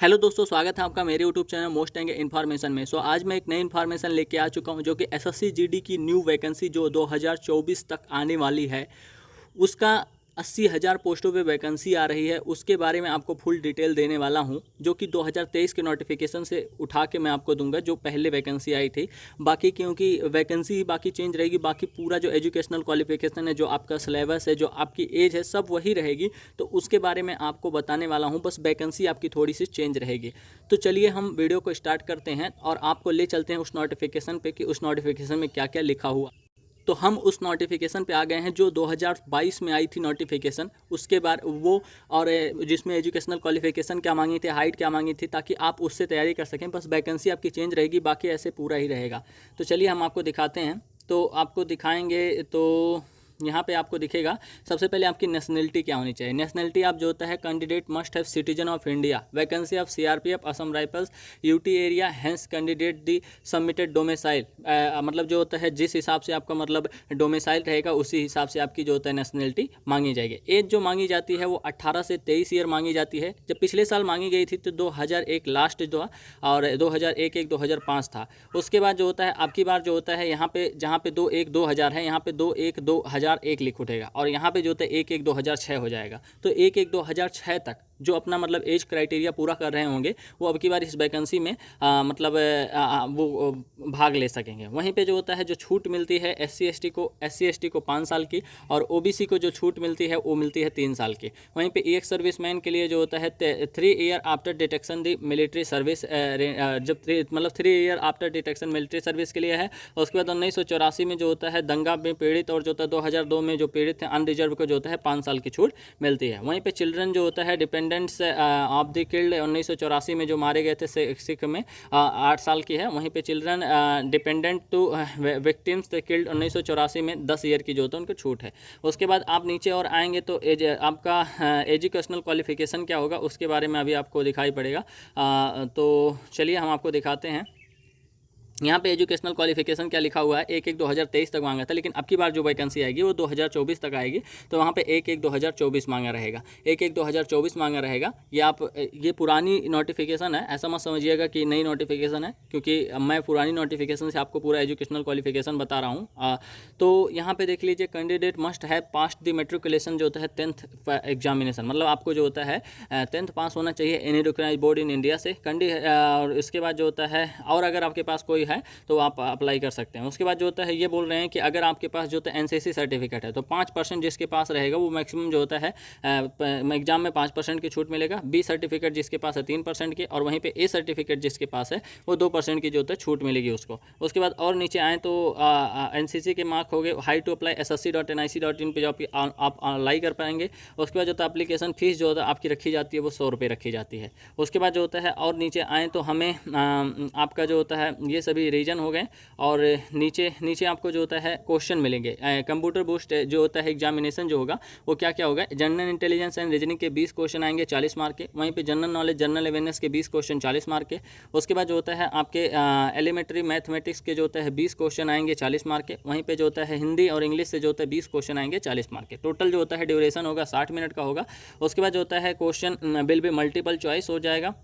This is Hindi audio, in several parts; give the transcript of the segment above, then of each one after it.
हेलो दोस्तों, स्वागत है आपका मेरे यूट्यूब चैनल मोस्ट एंग इन्फॉर्मेशन में। आज मैं एक नई इन्फॉर्मेशन लेके आ चुका हूं जो कि एसएससी जीडी की न्यू वैकेंसी जो 2024 तक आने वाली है, उसका 80,000 पोस्टों पे वैकेंसी आ रही है। उसके बारे में आपको फुल डिटेल देने वाला हूं, जो कि 2023 के नोटिफिकेशन से उठा के मैं आपको दूंगा जो पहले वैकेंसी आई थी। बाकी क्योंकि वैकेंसी बाकी चेंज रहेगी, बाकी पूरा जो एजुकेशनल क्वालिफिकेशन है, जो आपका सिलेबस है, जो आपकी एज है, सब वही रहेगी। तो उसके बारे में आपको बताने वाला हूँ, बस वैकेंसी आपकी थोड़ी सी चेंज रहेगी। तो चलिए हम वीडियो को स्टार्ट करते हैं और आपको ले चलते हैं उस नोटिफिकेशन पे कि उस नोटिफिकेशन में क्या क्या लिखा हुआ। तो हम उस नोटिफिकेशन पे आ गए हैं जो 2022 में आई थी नोटिफिकेशन। उसके बाद वो और जिसमें एजुकेशनल क्वालिफिकेशन क्या मांगी थी, हाइट क्या मांगी थी, ताकि आप उससे तैयारी कर सकें। बस वैकेंसी आपकी चेंज रहेगी, बाकी ऐसे पूरा ही रहेगा। तो चलिए हम आपको दिखाते हैं। तो आपको दिखाएंगे तो यहाँ पे आपको दिखेगा सबसे पहले आपकी नेशनलिटी क्या होनी चाहिए। नेशनलिटी आप जो होता है, candidate must have citizen of India, vacancy of CRPF Assam rifles UT area, hence candidate the submitted domicile. मतलब जो होता है जिस हिसाब से आपका मतलब डोमिसाइल रहेगा उसी हिसाब से आपकी जो होता है नेशनलिटी मांगी जाएगी। एज जो मांगी जाती है वो 18 से 23 ईयर मांगी जाती है। जब पिछले साल मांगी गई थी तो 2001 लास्ट जो और 2001-2005 था। उसके बाद जो होता है आपकी बार जो होता है यहाँ पे जहाँ पे 2-1-2000 है, यहाँ पे 2-1-2001 लिख उठेगा और यहाँ पे जो होता है 1-1-2006 हो जाएगा। तो 1-1-2006 तक जो अपना मतलब एज क्राइटेरिया पूरा कर रहे होंगे वो अब की बार इस वैकेंसी में मतलब वो भाग ले सकेंगे। वहीं पे जो होता है जो छूट मिलती है SC ST को 5 साल की, और OBC को जो छूट मिलती है वो मिलती है 3 साल की। वहीं पे एक सर्विसमैन के लिए जो होता है 3 ईयर आफ्टर डिटेक्शन दी मिलिट्री सर्विस, जब मतलब 3 year after detection military service के लिए है। उसके बाद 1984 में जो होता है दंगा में पीड़ित, और जो होता है 2002 में जो पीड़ित हैं अनरिजर्व को जो होता है 5 साल की छूट मिलती है। वहीं पे चिल्ड्रन जो होता है डिपेंडेंट्स ऑफ द किल्ड 1984 में जो मारे गए थे सिख में 8 साल की है। वहीं पे children dependent to victims killed 1984 में 10 ईयर की जो होता है उनको छूट है। उसके बाद आप नीचे और आएंगे तो आपका एजुकेशनल क्वालिफिकेशन क्या होगा उसके बारे में अभी आपको दिखाई पड़ेगा। तो चलिए हम आपको दिखाते हैं। यहाँ पे एजुकेशनल क्वालिफिकेशन क्या लिखा हुआ है, 1-1-2023 तक मांगा था, लेकिन अब की बार जो वैकेंसी आएगी वो 2024 तक आएगी। तो वहाँ पे 1-1-2024 मांगा रहेगा, 1-1-2024 मांगा रहेगा। ये पुरानी नोटिफिकेशन है, ऐसा मत समझिएगा कि नई नोटिफिकेशन है, क्योंकि मैं पुरानी नोटिफिकेशन से आपको पूरा एजुकेशनल क्वालिफिकेशन बता रहा हूँ। तो यहाँ पर देख लीजिए, candidate must have passed the matriculation जो होता है 10th एग्जामिनेशन, मतलब आपको जो होता है 10th पास होना चाहिए any recognised board in India से। और इसके बाद जो होता है, और अगर आपके पास कोई है तो आप अप्लाई कर सकते हैं। उसके बाद जो होता है ये बोल रहे हैं कि अगर आपके पास जो होता है NCC सर्टिफिकेट है तो 5% जिसके पास रहेगा वो मैक्सिमम जो होता है एग्जाम में 5% की छूट मिलेगा। B सर्टिफिकेट जिसके पास है 3% की, और वहीं पे A सर्टिफिकेट जिसके पास है वो 2% की जो होता है छूट मिलेगी उसको। उसके बाद और नीचे आएँ तो NCC के मार्क हो गए, हाई टू अप्लाई ssc.nic.in पे जो आप अप्लाई कर पाएंगे। उसके बाद जो होता है एप्लीकेशन फीस जो होता है आपकी रखी जाती है वो 100 रुपये रखी जाती है। उसके बाद जो होता है और नीचे आएँ तो हमें आपका जो होता है ये सभी रीजन हो गए, और नीचे आपको जो होता है क्वेश्चन मिलेंगे। कंप्यूटर बूस्ट जो होता है एग्जामिनेशन जो होगा वो क्या क्या होगा, जनरल इंटेलिजेंस एंड रीजनिंग के 20 क्वेश्चन आएंगे 40 मार्क के। वहीं पे जनरल नॉलेज जनरल अवेयरनेस के 20 क्वेश्चन 40 मार्क के। उसके बाद जो होता है आपके एलिमेंट्री मैथमेटिक्स के जो होता है 20 क्वेश्चन आएंगे 40 मार्क के। वहीं पर जो होता है हिंदी और इंग्लिश से जो होता है 20 क्वेश्चन आएंगे 40 मार्क के। टोटल जो होता है ड्यूरेशन होगा 60 मिनट का होगा। उसके बाद जो होता है question will be multiple choice हो जाएगा,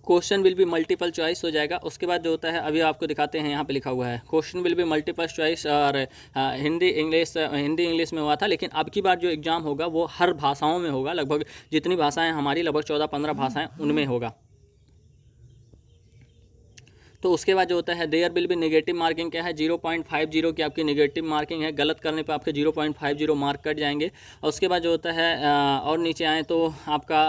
question will be multiple choice हो जाएगा। उसके बाद जो होता है अभी आपको दिखाते हैं, यहाँ पे लिखा हुआ है question will be multiple choice, और हिंदी इंग्लिश में हुआ था, लेकिन अब की बार जो एग्ज़ाम होगा वो हर भाषाओं में होगा। लगभग जितनी भाषाएं हमारी लगभग 14-15 भाषाएं उनमें होगा। तो उसके बाद जो होता है there will be negative marking क्या है, 0.50 की आपकी नेगेटिव मार्किंग है। गलत करने पे आपके 0.50 मार्क कट जाएंगे। और उसके बाद जो होता है और नीचे आएँ तो आपका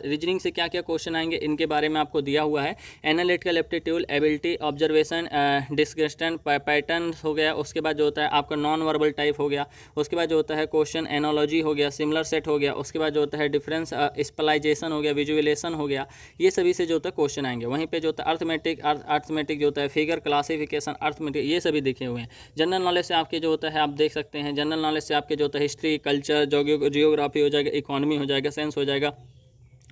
रीजनिंग से क्या क्या क्वेश्चन आएंगे इनके बारे में आपको दिया हुआ है। Analytical aptitude, ability, observation, description, pattern हो गया। उसके बाद जो होता है आपका नॉन वर्बल टाइप हो गया। उसके बाद जो होता है क्वेश्चन एनोलॉजी हो गया, सिमिलर सेट हो गया। उसके बाद जो होता है डिफरेंस स्पेशलाइजेशन हो गया, विजुअलाइजेशन हो गया। ये सभी से जो होता है क्वेश्चन आएंगे। वहीं पर जो होता है अर्थमेटिक जो होता है, फिगर क्लासिफिकेशन, अर्थमेटिक, ये सभी दिखे हुए हैं। जनरल नॉलेज से आपके जो होता है आप देख सकते हैं, जनरल नॉलेज से आपके जो होता है हिस्ट्री, कल्चर, जियोग्राफी हो जाएगा, इकोनॉमी हो जाएगा, साइंस हो जाएगा,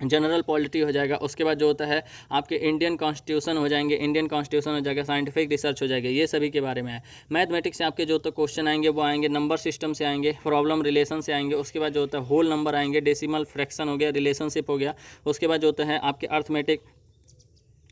जनरल पॉलिटी हो जाएगा, उसके बाद जो होता है आपके इंडियन कॉन्स्टिट्यूशन हो जाएंगे, इंडियन कॉन्स्टिट्यूशन हो जाएगा, साइंटिफिक रिसर्च हो जाएगा, ये सभी के बारे में है। मैथमेटिक्स से आपके जो तो क्वेश्चन आएंगे वो आएंगे, नंबर सिस्टम से आएंगे, प्रॉब्लम रिलेशन से आएंगे, उसके बाद जो होता है होल नंबर आएंगे, डेसिमल फ्रैक्शन हो गया, रिलेशनशिप हो गया, उसके बाद जो होता है आपके अर्थमेटिक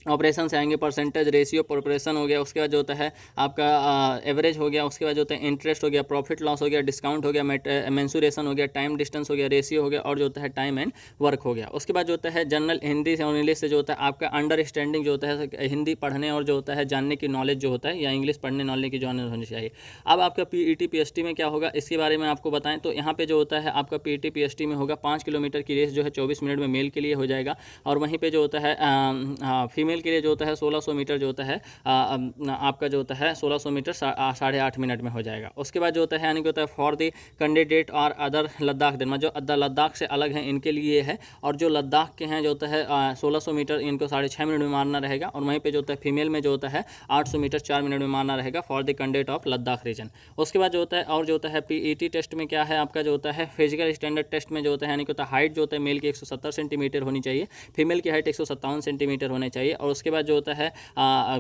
ऑपरेशन से आएंगे, परसेंटेज रेशियो प्रोपोर्शन हो गया, उसके बाद जो होता है आपका एवरेज हो गया, उसके बाद जो होता है इंटरेस्ट हो गया, प्रॉफिट लॉस हो गया, डिस्काउंट हो गया, मेंसुरेशन हो गया, टाइम डिस्टेंस हो गया, रेशियो हो गया, और जो होता है टाइम एंड वर्क हो गया। उसके बाद जो होता है जनरल हिंदी से और इंग्लिश से जो होता है आपका अंडरस्टैंडिंग जो होता है हिंदी पढ़ने और जो होता है जानने की नॉलेज जो होता है, या इंग्लिश पढ़ने नॉलेज की जो नॉलेज होनी चाहिए। अब आपका पीईटी पीएसटी में क्या होगा इसके बारे में आपको बताएं तो यहाँ पे जो होता है आपका पीईटी पीएसटी में होगा 5 किलोमीटर की रेस जो है 24 मिनट में मेल के लिए हो जाएगा, और वहीं पे जो होता है फीमेल के लिए जो होता है 1600 मीटर जो होता है आपका जो होता है 1600 मीटर 8.5 मिनट में हो जाएगा। उसके बाद जो होता है यानी कि होता है फॉर द कैंडिडेट और अदर लद्दाख दिन जो लद्दाख से अलग हैं इनके लिए है, और जो लद्दाख के हैं जो होता है 1600 मीटर इनको 6.5 मिनट में मारना रहेगा, और वहीं पे जो होता है फीमेल में जो होता है 800 मीटर 4 मिनट में मारना रहेगा for the candidate of Ladakh region. उसके बाद जो होता है और जो होता है पीईटी टेस्ट में क्या है आपका जो होता है फिजिकल स्टैंडर्ड टेस्ट में जो होता है यानी कि होता है हाइट जो होता है मेल की 170 सेंटीमीटर होनी चाहिए, फीमेल की हाइट 157 सेंटीमीटर होनी चाहिए, और उसके बाद जो होता है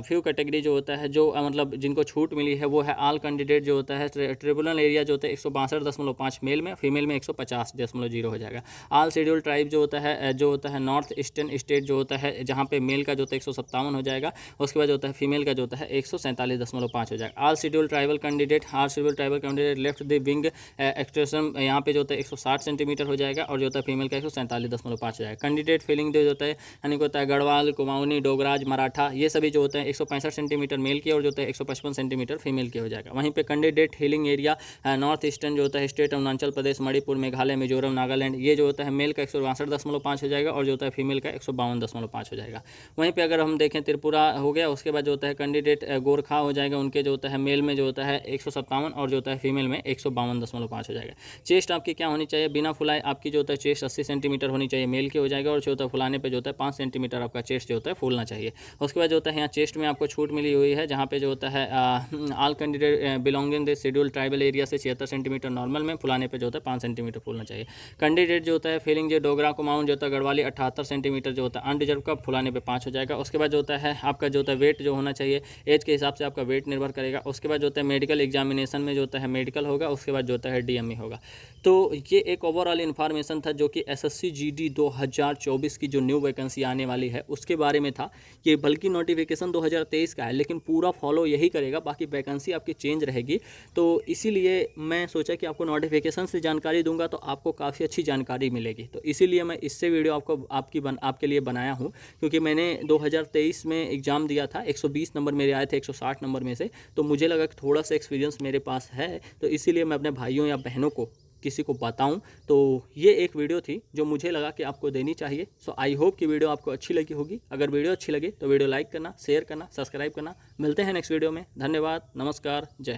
फ्यू कैटेगरी जो होता है जो मतलब जिनको छूट मिली है वो है ऑल कैंडिडेट जो होता है ट्रिब्यूनल एरिया जो होता है 162.5 मेल में, फीमेल में 150.0 हो जाएगा। ऑल शेड्यूल ट्राइब जो होता है नॉर्थ ईस्टर्न स्टेट जो होता है जहाँ पे मेल का जो होता है 157 हो जाएगा, उसके बाद जो होता है फीमेल का जो होता है 147.5 हो जाएगा। All schedule tribal candidate left the wing extension यहाँ पे जो होता है 160 सेंटीमीटर हो जाएगा, और जो होता है फीमेल का 147.5 हो जाएगा। कैंडिडेट फीलिंग जो होता है यानी कि होता है गढ़वाल, कुमाऊनी, डोगराज, मराठा, ये सभी जो होते हैं 165 सेंटीमीटर मेल के और जो होता है 155 सेंटीमीटर फीमेल के हो जाएगा। वहीं पे candidate healing area north eastern जो होता है स्टेट अरुणाचल प्रदेश, मणिपुर, मेघालय, मिजोरम, नागालैंड, ये जो होता है मेल का 162.5 हो जाएगा, और जो होता है फीमेल का 152.5 हो जाएगा। वहीं पे अगर हम देखें त्रिपुरा हो गया, उसके बाद जो होता है कैंडिडेट गोरखा हो जाएगा, उनके जो होता है मेल में जो होता है 157 और जो होता है फीमेल में 152.5 हो जाएगा। चेस्ट आपकी क्या होनी चाहिए बिना फुलाए, आपकी जो होता है चेस्ट 80 सेंटीमीटर होनी चाहिए मेल के हो जाएगा, और जो होता है फुलाने पर जो होता है 5 सेंटीमीटर आपका चेस्ट जो होता है फूलना चाहिए। उसके बाद जो होता है यहाँ चेस्ट में आपको छूट मिली हुई है जहाँ पे जो होता है all candidate belonging the schedule tribal area से 76 सेंटीमीटर नॉर्मल में, फुलाने पे जो होता है 5 सेंटीमीटर फूलना चाहिए। कैंडिडेट जो होता है फीलिंग जो डोगरा कुमाऊं जो होता है गढ़वाली 78 सेंटीमीटर जो होता है अनडिजर्व का, फुलाने पे 5 हो जाएगा। उसके बाद जो होता है आपका जो होता है वेट जो होना चाहिए एज के हिसाब से आपका वेट निर्भर करेगा। उसके बाद जो होता है मेडिकल एग्जामिनेशन में जो होता है मेडिकल होगा, उसके बाद जो होता है डीएमई होगा। तो ये एक ओवरऑल इन्फॉर्मेशन था जो कि एसएससी जीडी 2024 की जो न्यू वैकेंसी आने वाली है उसके बारे में था। ये बल्कि नोटिफिकेशन 2023 का है लेकिन पूरा फॉलो यही करेगा, बाकी वैकेंसी आपकी चेंज रहेगी। तो इसीलिए मैं सोचा कि आपको नोटिफिकेशन से जानकारी दूंगा तो आपको काफ़ी अच्छी जानकारी मिलेगी। तो इसीलिए मैं इससे वीडियो आपके लिए बनाया हूँ, क्योंकि मैंने 2023 में एग्ज़ाम दिया था, 120 नंबर मेरे आए थे 160 नंबर में से, तो मुझे लगा कि थोड़ा सा एक्सपीरियंस मेरे पास है, तो इसीलिए मैं अपने भाइयों या बहनों को किसी को बताऊं। तो ये एक वीडियो थी जो मुझे लगा कि आपको देनी चाहिए। सो आई होप कि वीडियो आपको अच्छी लगी होगी। अगर वीडियो अच्छी लगे तो वीडियो लाइक करना, शेयर करना, सब्सक्राइब करना। मिलते हैं नेक्स्ट वीडियो में। धन्यवाद, नमस्कार, जय।